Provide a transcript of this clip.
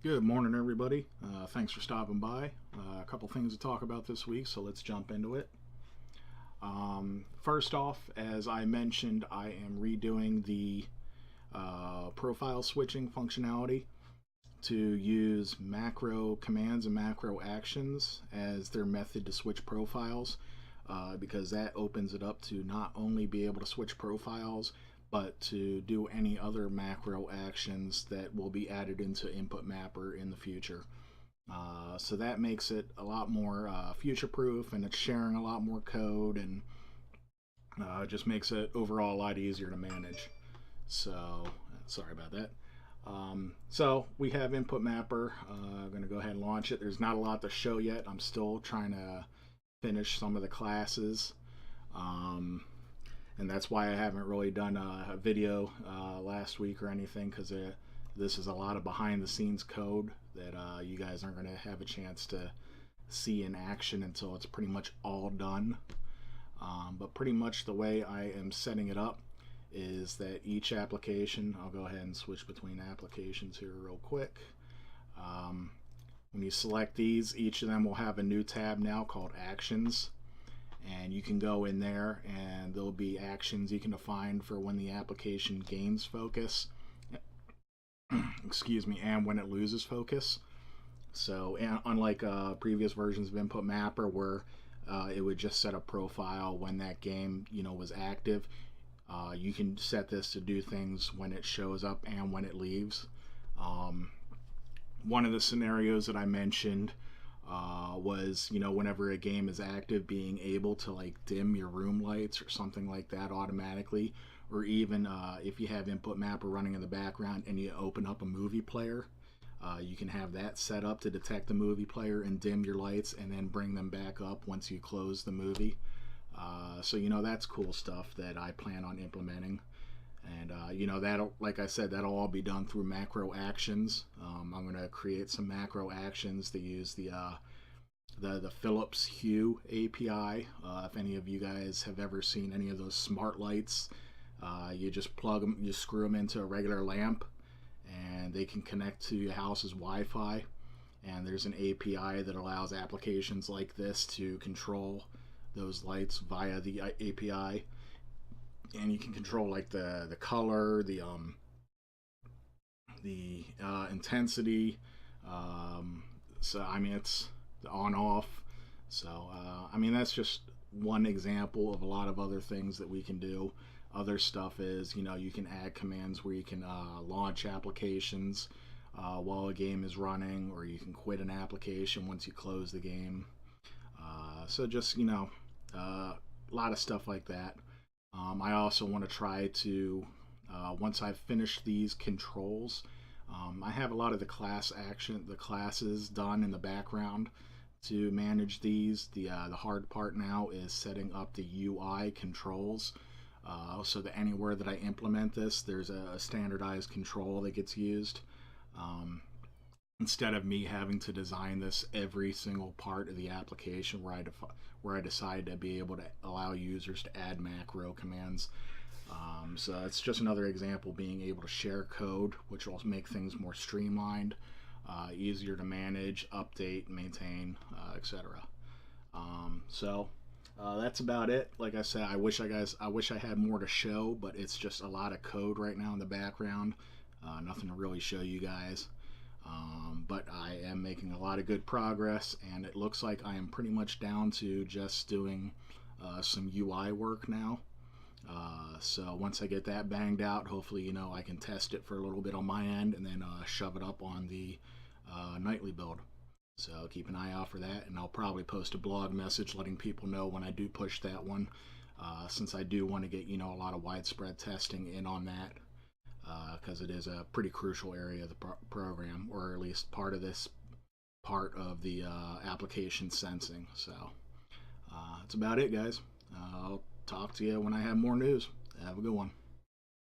Good morning, everybody. Thanks for stopping by. A couple things to talk about this week, so let's jump into it. First off, as I mentioned, I am redoing the profile switching functionality to use macro commands and macro actions as their method to switch profiles, because that opens it up to not only be able to switch profiles, but to do any other macro actions that will be added into InputMapper in the future. So that makes it a lot more future-proof, and it's sharing a lot more code, and just makes it overall a lot easier to manage. So sorry about that. So we have InputMapper. I'm going to go ahead and launch it. There's not a lot to show yet. I'm still trying to finish some of the classes. And that's why I haven't really done a video last week or anything, because this is a lot of behind the scenes code that you guys aren't going to have a chance to see in action until it's pretty much all done. But pretty much the way I am setting it up is that each application, I'll go ahead and switch between applications here real quick. When you select these, each of them will have a new tab now called Actions. And you can go in there and there'll be actions you can define for when the application gains focus, excuse me, and when it loses focus. So unlike previous versions of InputMapper where it would just set a profile when that game was active, you can set this to do things when it shows up and when it leaves. One of the scenarios that I mentioned was whenever a game is active, being able to like dim your room lights or something like that automatically, or even if you have InputMapper running in the background and you open up a movie player, you can have that set up to detect the movie player and dim your lights and then bring them back up once you close the movie. So that's cool stuff that I plan on implementing. And that'll, like I said, that'll all be done through macro actions. I'm going to create some macro actions to use the Philips Hue API. If any of you guys have ever seen any of those smart lights, you just plug them, you screw them into a regular lamp, and they can connect to your house's Wi-Fi. And there's an API that allows applications like this to control those lights via the API. And you can control like the color, the intensity. So I mean, it's the on off. So I mean, that's just one example of a lot of other things that we can do. Other stuff is you can add commands where you can launch applications while a game is running, or you can quit an application once you close the game. So just a lot of stuff like that. I also want to try to, once I've finished these controls, I have a lot of the classes done in the background to manage these. The hard part now is setting up the UI controls, so that anywhere that I implement this, there's a standardized control that gets used. Instead of me having to design this every single part of the application where I decide to be able to allow users to add macro commands. So it's just another example, being able to share code, which will make things more streamlined, easier to manage, update, maintain, etc. So that's about it. Like I said, I wish I had more to show, but it's just a lot of code right now in the background. Nothing to really show you guys. But I am making a lot of good progress, and it looks like I am pretty much down to just doing some UI work now. So once I get that banged out, hopefully I can test it for a little bit on my end, and then shove it up on the nightly build. So keep an eye out for that, and I'll probably post a blog message letting people know when I do push that one, since I do want to get a lot of widespread testing in on that. Because it is a pretty crucial area of the program, or at least part of the application sensing. So that's about it, guys. I'll talk to you when I have more news. Have a good one.